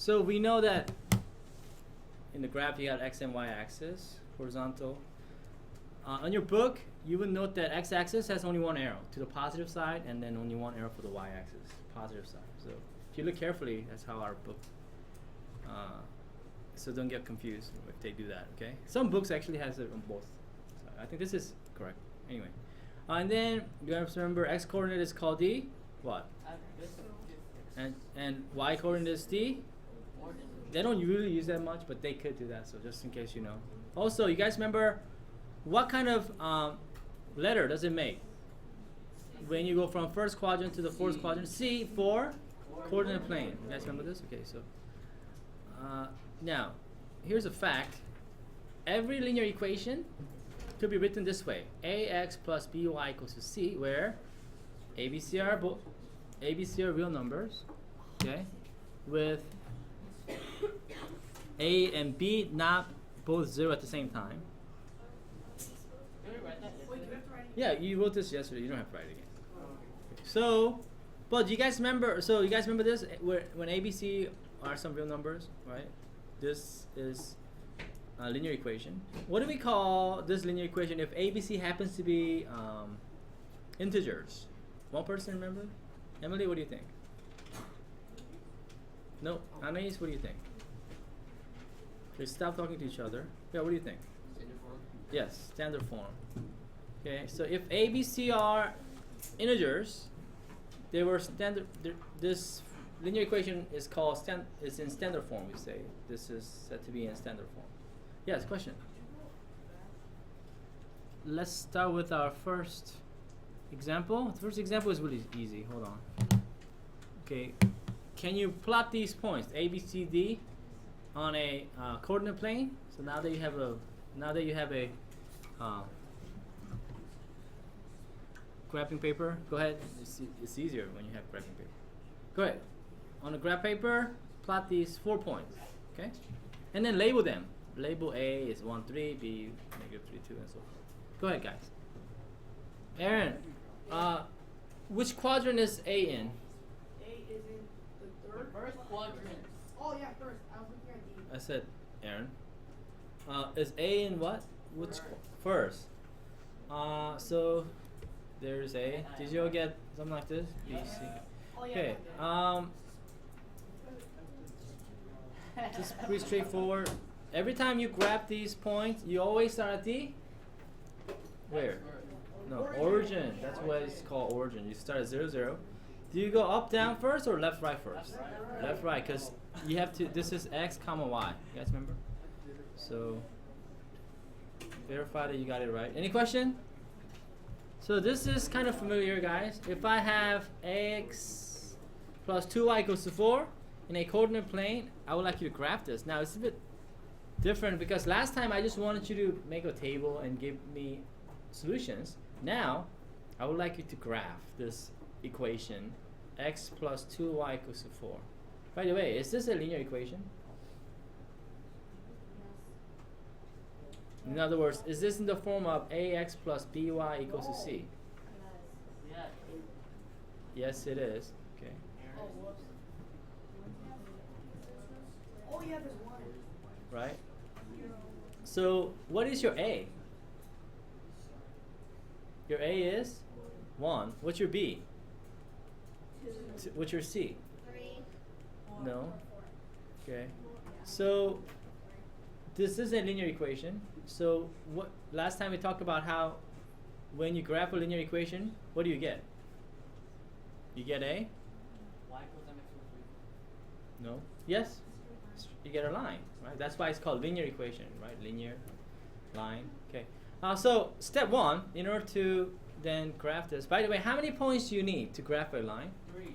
So we know that in the graph you got x and y axis, horizontal. On your book, you will note that x-axis has only one arrow to the positive side, and then only one arrow for the y-axis, positive side. So if you look carefully, that's how our book. So don't get confused if they do that. Okay. Some books actually has it on both. So I think this is correct. Anyway, and then you have to remember x coordinate is called the what? And y coordinate is the. They don't really use that much, but they could do that. So just in case you know. Also, you guys remember what kind of letter does it make when you go from first quadrant to the fourth quadrant? C for coordinate plane. You guys remember this? Okay, so now here's a fact. Every linear equation could be written this way: ax plus by equals to c, where ABC are real numbers, okay, with a and b not both 0 at the same time. Yeah, you wrote this yesterday. You don't have to write it again. So, but you guys remember? So you guys remember this? Where when ABC are some real numbers, right? This is a linear equation. What do we call this linear equation if ABC happens to be integers? One person remember? Emily, what do you think? No, Anais, what do you think? Okay, stop talking to each other. Yeah, what do you think? Standard form? Yes, standard form. Okay, so if ABC are integers, they were standard. This linear equation is called is in standard form. We say this is said to be in standard form. Yes, question. Let's start with our first example. The first example is really easy. Hold on. Okay, can you plot these points A, B, C, D on a coordinate plane? So now that you have a graphing paper, go ahead. It's easier when you have graphing paper. Go ahead. On a graph paper, plot these 4 points, okay? And then label them. Label A is 1, 3, B, -3, 2, and so forth. Go ahead, guys. Aaron, which quadrant is A in? A is in the third. First quadrant. Oh yeah, first. I was looking at D. I said Aaron. Is A in what? Which first? So there's A. Did you all get something like this? B, C. Oh yeah. Okay. Just pretty straightforward. Every time you grab these points, you always start at the where? No, origin. That's why it's called origin. You start at 0, 0. Do you go up, down first, or left, right first? Left, right, because you have to. This is x comma y. You guys remember? So verify that you got it right. Any question? So this is kind of familiar, guys. If I have x plus 2y equals to 4 in a coordinate plane, I would like you to graph this. Now it's a bit different because last time I just wanted you to make a table and give me solutions. Now I would like you to graph this equation, x plus 2y equals to 4. By the way, is this a linear equation? In other words, is this in the form of ax plus by equals to c? Yeah. Yes, it is. Okay. Oh, whoops. Oh yeah, there's one. Right? So, what is your a? Your a is 1. What's your b? 2. What's your c? 3. No. Okay. So, this is a linear equation. So, what last time we talked about how when you graph a linear equation, what do you get? You get a? Y equals mx over 3. No. Yes? You get a line, right? That's why it's called linear equation, right? Linear line. Okay. So step 1, in order to then graph this. By the way, how many points do you need to graph a line? 3.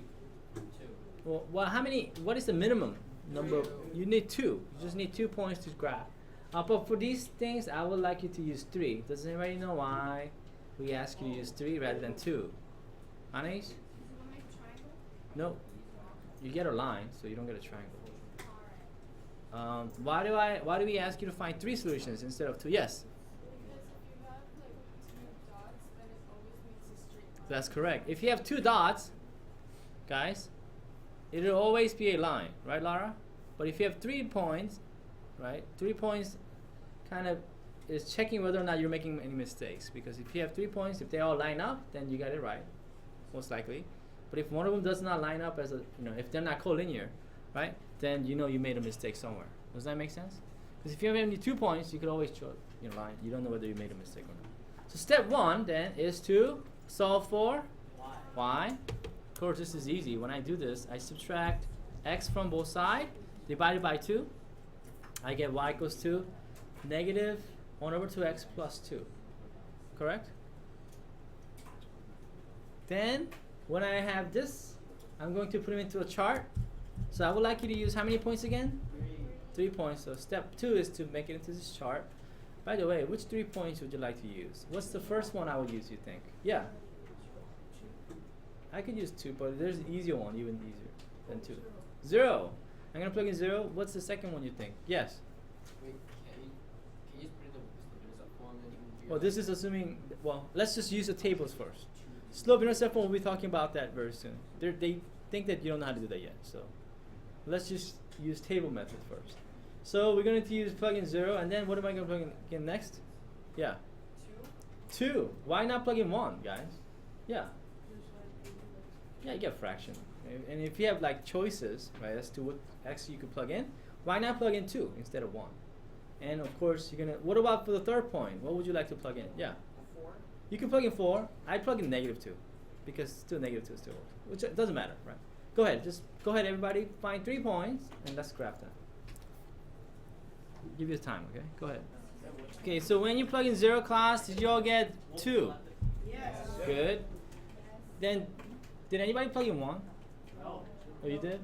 2. Well, how many? What is the minimum number? You need 2. You just need 2 points to graph. But for these things, I would like you to use 3. Does anybody know why we ask you to use 3 rather than 2? Anais? No. You get a line, so you don't get a triangle. Why do we ask you to find 3 solutions instead of 2? Yes. That's correct. If you have 2 dots, guys, it'll always be a line, right, Lara? But if you have 3 points, right? 3 points kind of is checking whether or not you're making any mistakes. Because if you have 3 points, if they all line up, then you got it right, most likely. But if one of them does not line up as a, if they're not collinear, right? Then you made a mistake somewhere. Does that make sense? Because if you have only 2 points, you could always line. You don't know whether you made a mistake or not. So step 1 then is to solve for y. Of course, this is easy. When I do this, I subtract x from both sides, divided by 2. I get y equals to negative 1 over 2x plus 2. Correct? Then, when I have this, I'm going to put them into a chart. So I would like you to use how many points again? 3 points. So step 2 is to make it into this chart. By the way, which 3 points would you like to use? What's the first one I would use, you think? Yeah. I could use 2, but there's an easier one, even easier than 2. 0. I'm going to plug in 0. What's the second one you think? Yes. Wait, can you just put the up form and even Well, this is assuming, let's just use the tables first. Slope intercept form, we'll be talking about that very soon. They think that you don't know how to do that yet, so let's just use table method first. So we're going to use plug in 0, and then what am I going to plug in again next? Yeah. 2. Why not plug in 1, guys? Yeah. Yeah, you get a fraction. And if you have like choices, right, as to what x you could plug in, why not plug in 2 instead of 1? And of course, what about for the third point? What would you like to plug in? Yeah. 4. You can plug in 4. I plug in negative 2 because still negative 2 still works, which doesn't matter, right? Go ahead, just go ahead, everybody. Find 3 points and let's graph them. Give you time, okay? Go ahead. Okay, so when you plug in 0, class, did you all get 2? Yes. Good. Then, did anybody plug in 1? No. Oh, you did?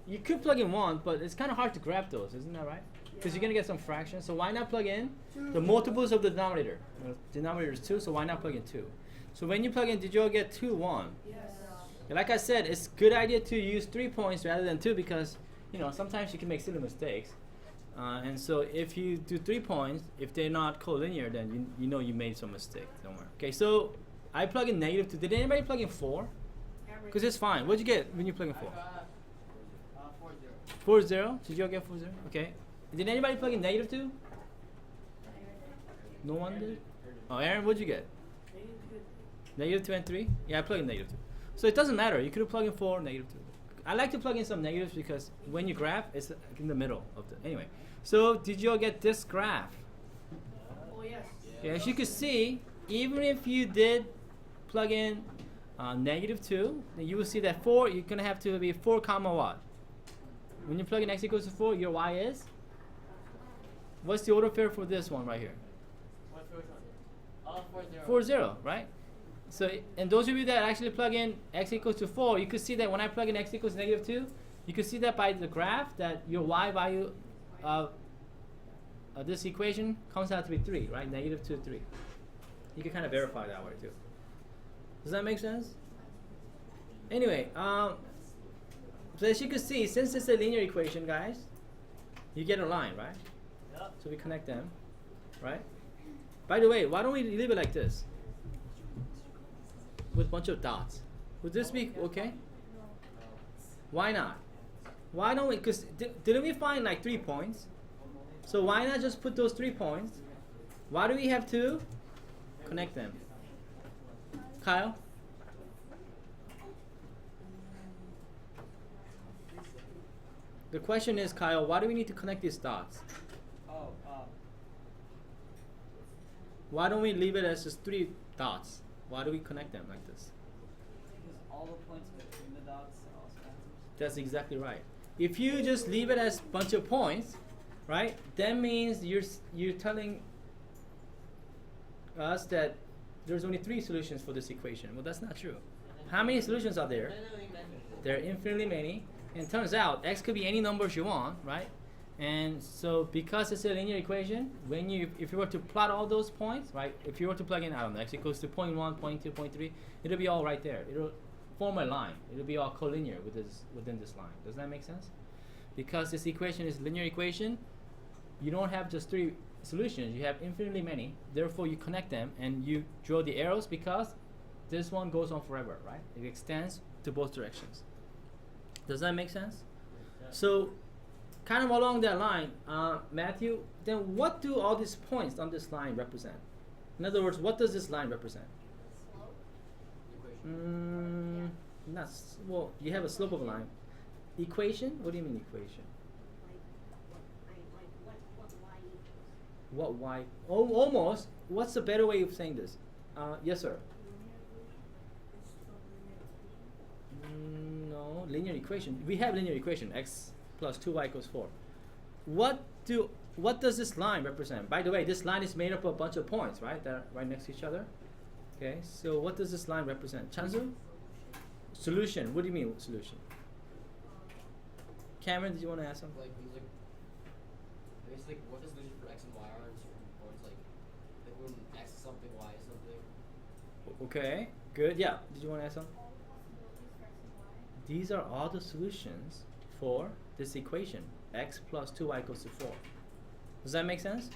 You could plug in 1, but it's kind of hard to graph those, isn't that right? Because you're going to get some fractions. So why not plug in the multiples of the denominator? The denominator is 2, so why not plug in 2? So when you plug in, did you all get 2, 1? Yes. Like I said, it's a good idea to use 3 points rather than 2 because, sometimes you can make silly mistakes. And so if you do 3 points, if they're not collinear, then you know you made some mistake somewhere. Okay, so I plug in negative 2. Did anybody plug in 4? Because it's fine. What'd you get when you plug in 4? 4 0. 4 0? Did you all get 4 0? Okay. Did anybody plug in negative 2? No one did? Oh, Aaron, what'd you get? Negative 2 and 3? Yeah, I plugged in negative 2. So it doesn't matter. You could have plugged in 4 or negative 2. I like to plug in some negatives because when you graph, it's in the middle of the. Anyway. So did you all get this graph? Oh, yes. Okay, as you can see, even if you did plug in negative 2, then you will see that 4, you're going to have to be 4 comma what? When you plug in x equals to 4, your y is? What's the order pair for this one right here? What's the first one? 4 0. 4 0, right? So, and those of you that actually plug in x equals to 4, you could see that when I plug in x equals negative 2, you could see that by the graph that your y value of this equation comes out to be 3, right? Negative 2, 3. You can kind of verify that way too. Does that make sense? Anyway, so as you can see, since it's a linear equation, guys, you get a line, right? Yep. So we connect them, right? By the way, why don't we leave it like this? With a bunch of dots. Would this be okay? Why not? Why don't we, because didn't we find like 3 points? So why not just put those 3 points? Why do we have to connect them? Kyle? The question is, Kyle, why do we need to connect these dots? Oh, Why don't we leave it as just 3 dots? Why do we connect them like this? because all the points between the dots are also answers. That's exactly right. If you just leave it as a bunch of points, right, that means you're telling us that there's only 3 solutions for this equation. Well, that's not true. How many solutions are there? There are infinitely many. And it turns out x could be any numbers you want, right? And so because it's a linear equation, if you were to plot all those points, right? If you were to plug in, I don't know, x equals to 0.1, 0.2, 0.3, it'll be all right there. It'll form a line. It'll be all collinear within this line. Does that make sense? Because this equation is a linear equation, you don't have just 3 solutions. You have infinitely many. Therefore, you connect them and you draw the arrows because this one goes on forever, right? It extends to both directions. Does that make sense? So kind of along that line, Matthew, then what do all these points on this line represent? In other words, what does this line represent? Slope. Equation. Well, you have a slope of a line. Equation? What do you mean equation? What y? Oh, almost. What's a better way of saying this? Yes, sir. No, linear equation. We have linear equation, x plus 2y equals 4. What does this line represent? By the way, this line is made up of a bunch of points, right? That are right next to each other. Okay, so what does this line represent? Chansu? Solution. What do you mean solution? Cameron, did you want to ask something? Like, it's like what the solution for x and y are in certain points, like when x is something, y is something. Okay, good. Yeah, did you want to ask something? These are all the solutions for this equation, x plus 2y equals to 4. Does that make sense?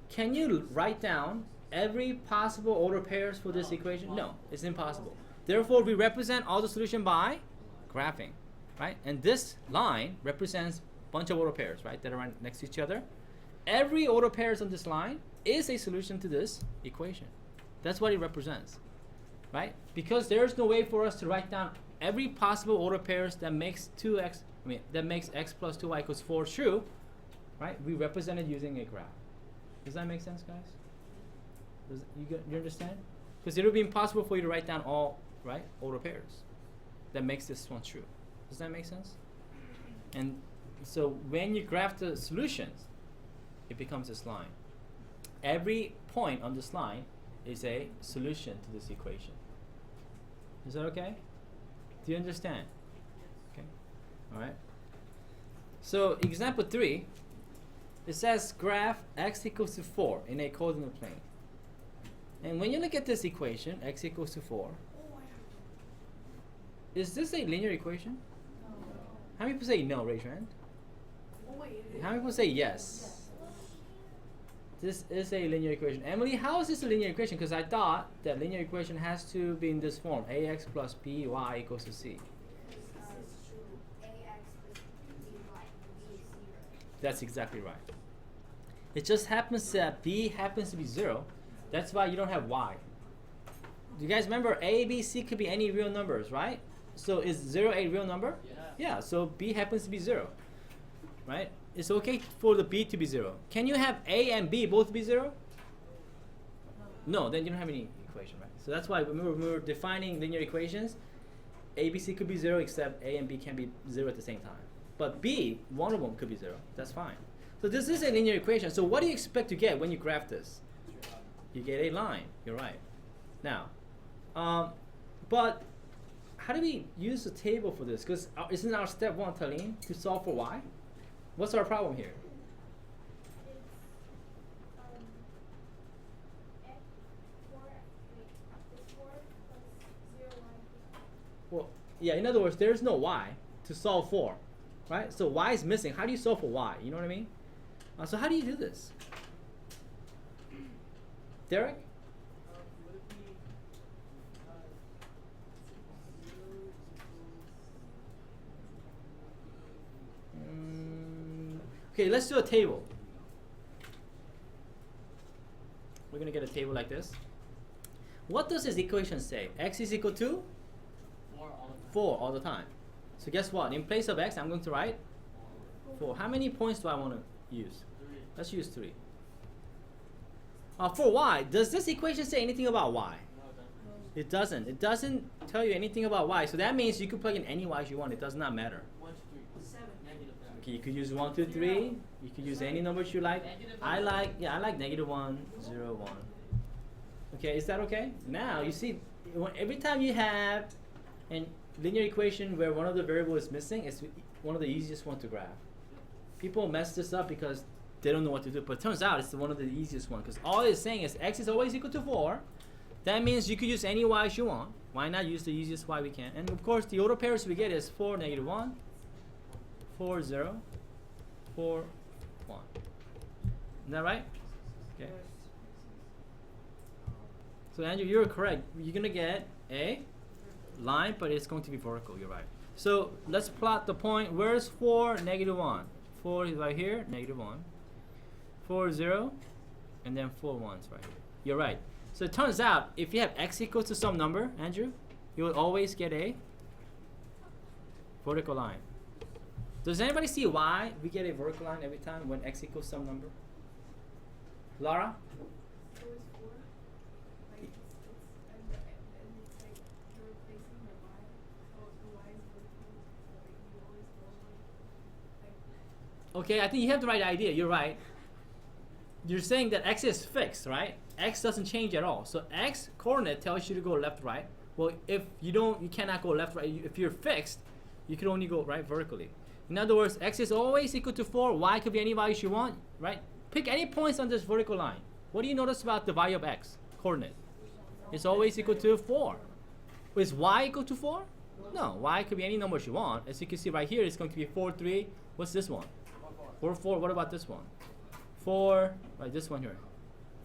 Can you write down every possible order pairs for this equation? No, it's impossible. Therefore, we represent all the solution by graphing, right? And this line represents a bunch of order pairs, right, that are right next to each other. Every order pairs on this line is a solution to this equation. That's what it represents, right? Because there's no way for us to write down every possible order pairs that makes x plus 2y equals 4 true, right? We represent it using a graph. Does that make sense, guys? You understand? Because it would be impossible for you to write down all, right, order pairs that makes this one true. Does that make sense? And so when you graph the solutions, it becomes this line. Every point on this line is a solution to this equation. Is that okay? Do you understand? Okay. All right. So example 3, it says graph x equals to 4 in a coordinate plane. And when you look at this equation, x equals to 4, is this a linear equation? How many people say no, raise your hand? How many people say yes? This is a linear equation. Emily, how is this a linear equation? Because I thought that linear equation has to be in this form, ax plus by equals to c. That's exactly right. It just happens that b happens to be 0. That's why you don't have y. Do you guys remember a, b, c could be any real numbers, right? So is 0 a real number? Yeah, so b happens to be 0, right? It's okay for the b to be 0. Can you have a and b both be 0? No, then you don't have any equation, right? So that's why remember when we were defining linear equations, a, b, c could be 0 except a and b can be 0 at the same time. But b, one of them could be 0. That's fine. So this is a linear equation. So what do you expect to get when you graph this? You get a line. You're right. Now, but how do we use the table for this? Because isn't our step 1, Talene, to solve for y? What's our problem here? Well, yeah, in other words, there's no y to solve for, right? So y is missing. How do you solve for y? You know what I mean? So how do you do this? Derek? Okay, let's do a table. We're going to get a table like this. What does this equation say? X is equal to? 4 all the time. So guess what? In place of x, I'm going to write 4. How many points do I want to use? 3. Let's use 3. For y, does this equation say anything about y? No, it doesn't. It doesn't tell you anything about y. So that means you could plug in any y's you want. It does not matter. 1, 2, 3. 7. Negative. Okay, you could use 1, 2, 3. You could use any numbers you like. I like negative 1, 0, 1. Okay, is that okay? Now you see, every time you have a linear equation where one of the variables is missing, it's one of the easiest one to graph. People mess this up because they don't know what to do, but it turns out it's one of the easiest one because all it's saying is x is always equal to 4. That means you could use any y's you want. Why not use the easiest y we can? And of course, the order pairs we get is 4, negative 1, 4, 0, 4, 1. Is that right? Okay. So Andrew, you're correct. You're gonna get a line, but it's going to be vertical. You're right. So let's plot the point. Where's 4, negative 1? 4 is right here, negative 1. 4, 0, and then 4 ones right here. You're right. So it turns out, if you have x equals to some number, Andrew, you will always get a vertical line. Does anybody see why we get a vertical line every time when x equals some number? Laura? So it's 4. Like and it's like you're replacing the y. So the y is vertical. So like you always go like Okay, I think you have the right idea. You're right. You're saying that x is fixed, right? X doesn't change at all. So x coordinate tells you to go left, right. Well, if you cannot go left, right. If you're fixed, you can only go right vertically. In other words, x is always equal to 4. Y could be any value you want, right? Pick any points on this vertical line. What do you notice about the value of x coordinate? It's always equal to 4. Is y equal to 4? No, y could be any number you want. As you can see right here, it's going to be 4, 3. What's this one? 4, 4. What about this one? 4, right, this one here.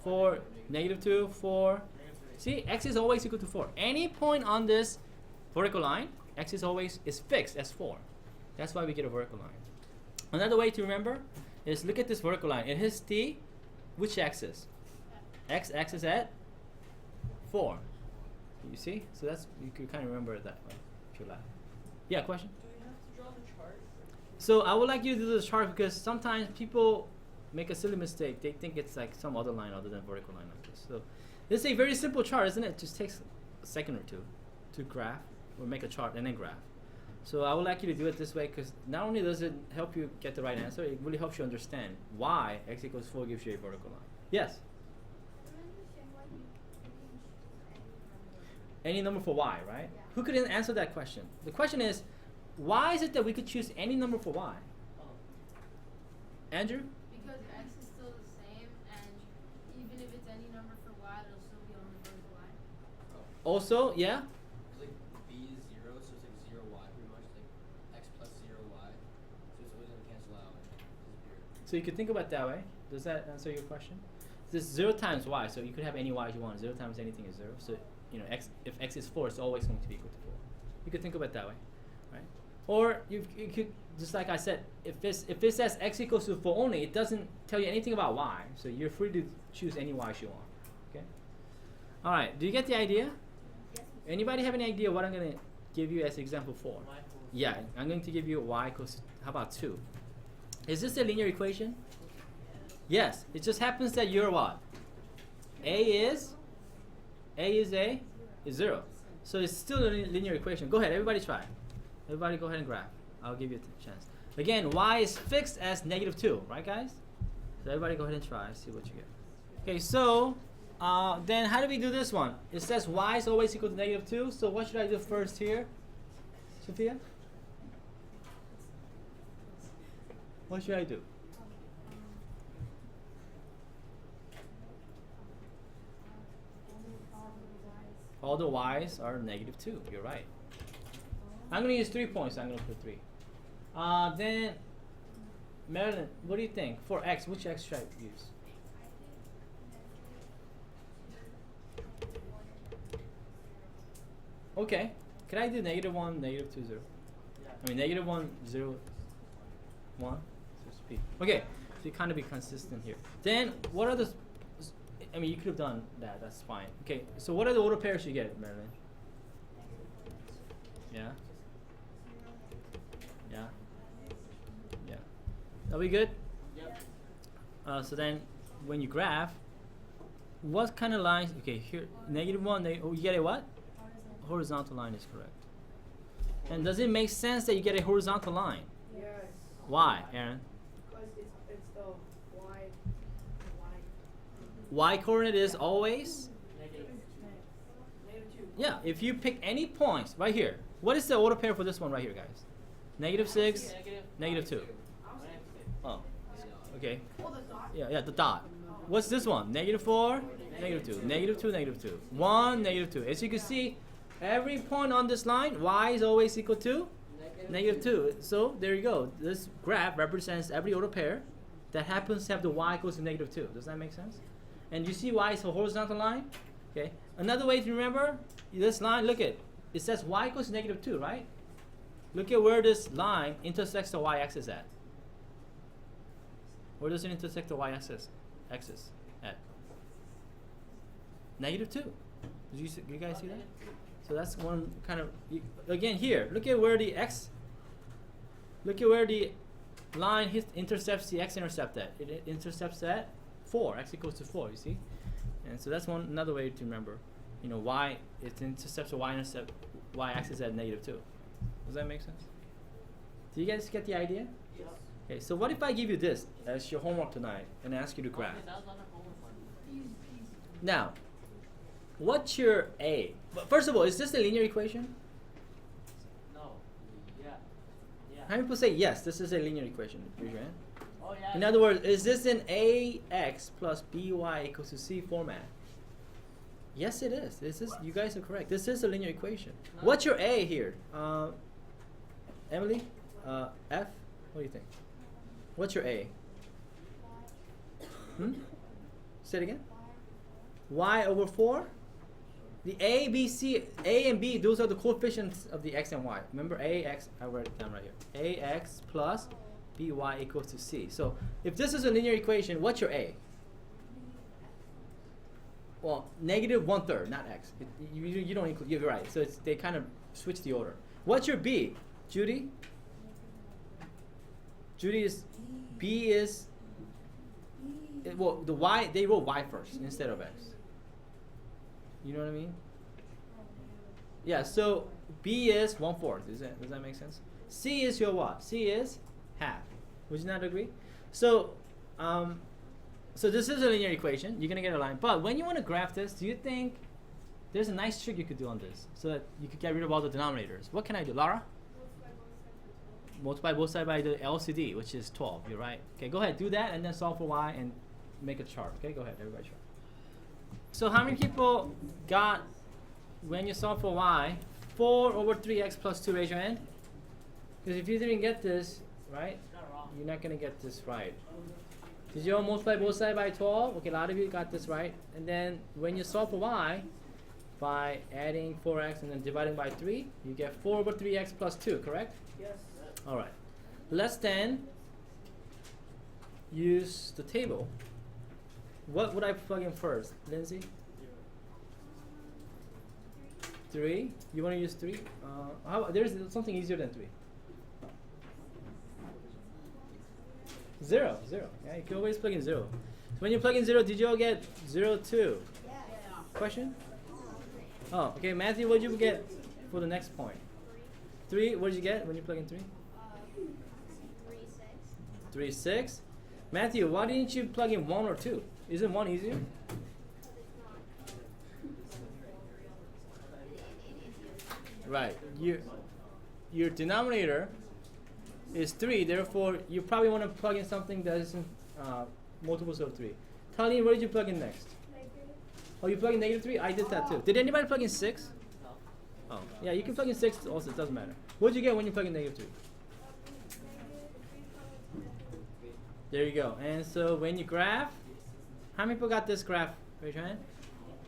4, negative 2, 4. See, x is always equal to 4. Any point on this vertical line, x is always fixed as 4. That's why we get a vertical line. Another way to remember is look at this vertical line. It has t, which axis? X axis at 4. You see? So that's, you can kind of remember it that way if you like. Yeah, question? Do we have to draw the chart? So I would like you to do the chart because sometimes people make a silly mistake. They think it's like some other line other than vertical line like this. So this is a very simple chart, isn't it? It just takes a second or two to graph or make a chart and then graph. So I would like you to do it this way because not only does it help you get the right answer, it really helps you understand why x equals 4 gives you a vertical line. Yes? Any number for y, right? Yeah. Who could answer that question? The question is, why is it that we could choose any number for y? Andrew? Because x is still the same, and even if it's any number for y, it'll still be on the vertical line. Also, yeah? Because like b is 0, so it's like 0 y pretty much. Like x plus 0 y. So it's always gonna cancel out and disappear. So you could think about it that way. Does that answer your question? This is 0 times y, so you could have any y you want. 0 times anything is 0. So you know, if x is 4, it's always going to be equal to 4. You could think about it that way, right? Or you could, just like I said, if it says x equals to 4 only, it doesn't tell you anything about y. So you're free to choose any y you want. Okay. All right. Do you get the idea? Anybody have any idea what I'm going to give you as example 4? Yeah, I'm going to give you y equals, how about 2? Is this a linear equation? Yes. It just happens that you're what? A is 0. So it's still a linear equation. Go ahead, everybody try. Everybody go ahead and graph. I'll give you a chance. Again, y is fixed as negative 2, right guys? So everybody go ahead and try, see what you get. Okay, so then how do we do this one? It says y is always equal to negative 2, so what should I do first here? Sophia? What should I do? All the y's are negative 2. You're right. I'm going to use 3 points. I'm going to put 3. Then, Marilyn, what do you think? For x, which x should I use? Okay. Can I do negative 1, negative 2, 0? I mean, negative 1, 0, 1, so to speak. Okay. So you kind of be consistent here. Then, what are the... I mean, you could have done that. That's fine. Okay, so what are the order pairs you get, Marilyn? Yeah? Yeah? Yeah. Are we good? Yep. So then, when you graph, what kind of lines? Okay, here, negative 1, oh, you get a what? Horizontal line is correct. And does it make sense that you get a horizontal line? yes. Why, Aaron? Because it's the y. Y coordinate is always? Negative 2. Yeah, if you pick any points right here, what is the order pair for this one right here, guys? Negative 6, negative 2. Oh, okay. Oh, the dot? Yeah, the dot. What's this one? Negative 4, negative 2, negative 2, negative 2. 1, negative 2. As you can see, every point on this line, y is always equal to negative 2. So there you go. This graph represents every order pair that happens to have the y equals to negative 2. Does that make sense? And you see why it's a horizontal line? Okay. Another way to remember this line, look at it says y equals to negative 2, right? Look at where this line intersects the y-axis at. Where does it intersect the y-axis at? -2. You guys see that? So that's one kind of, again here, look at where the line intercepts the x-intercept at. It intercepts at 4, x equals to 4, you see? And so that's another way to remember, you know, why it intercepts the y-axis at -2. Does that make sense? Do you guys get the idea? Yes. Okay, so what if I give you this as your homework tonight and ask you to graph? Okay, that was not a homework one. Now, what's your A? But first of all, is this a linear equation? No. Yeah. Yeah. How many people say yes, this is a linear equation? Raise your hand. Oh yeah. In other words, is this an AX plus BY equals to C format? Yes, it is. This is. You guys are correct. This is a linear equation. No. What's your A here? Emily? F? What do you think? What's your A? Say it again. Y over 4? The A, B, C, A and B, those are the coefficients of the x and y. Remember AX, I wrote it down right here. AX plus BY equals to C. So if this is a linear equation, what's your A? Well, -1/3, not x. You don't include, you're right. So they kind of switch the order. What's your B? Judy? Judy is, B is, well, the y, they wrote y first instead of x. You know what I mean? Yeah, so B is 1/4. Does that make sense? C is your what? C is half. Would you not agree? So, so this is a linear equation. You're gonna get a line. But when you want to graph this, do you think there's a nice trick you could do on this so that you could get rid of all the denominators? What can I do, Lara? Multiply both sides by the LCD, which is 12. You're right. Okay, go ahead, do that, and then solve for y and make a chart. Okay, go ahead, everybody. Chart. So how many people got, when you solve for y, 4 over 3x plus 2? Raise your hand. Because if you didn't get this right, you're not gonna get this right. Did you all multiply both sides by 12? Okay, a lot of you got this right. And then when you solve for y, by adding 4x and then dividing by 3, you get 4 over 3x plus 2, correct? Yes. All right. Let's then use the table. What would I plug in first, Lindsay? 3. You want to use 3? There's something easier than 3. 0. Yeah, you can always plug in 0. So when you plug in 0, did you all get 0, 2? Yeah. Question? Oh, okay. Matthew, what did you get for the next point? 3. What did you get when you plug in 3? 3, 6. 3, 6. Matthew, why didn't you plug in 1 or 2? Isn't 1 easier? Right. Your denominator is 3, therefore you probably want to plug in something that isn't multiples of 3. Colleen, what did you plug in next? Oh, you plug in -3? I did that too. Did anybody plug in 6? No. Oh, yeah, you can plug in 6 also, it doesn't matter. What did you get when you plug in -3? There you go. And so when you graph, how many people got this graph? Raise your hand.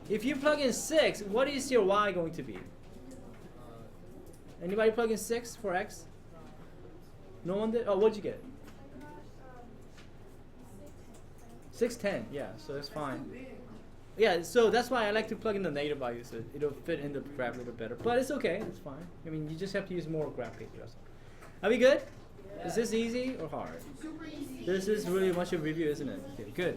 If you plug in 6, what is your y going to be? Anybody plug in 6 for x? No one did? Oh, what'd you get? 610. Yeah, so that's fine. Yeah, so that's why I like to plug in the negative value so it'll fit in the graph a little better. But it's okay, it's fine. I mean, you just have to use more graph paper. Are we good? Yeah. Is this easy or hard? Super easy. This is really much of a review, isn't it? Okay, good.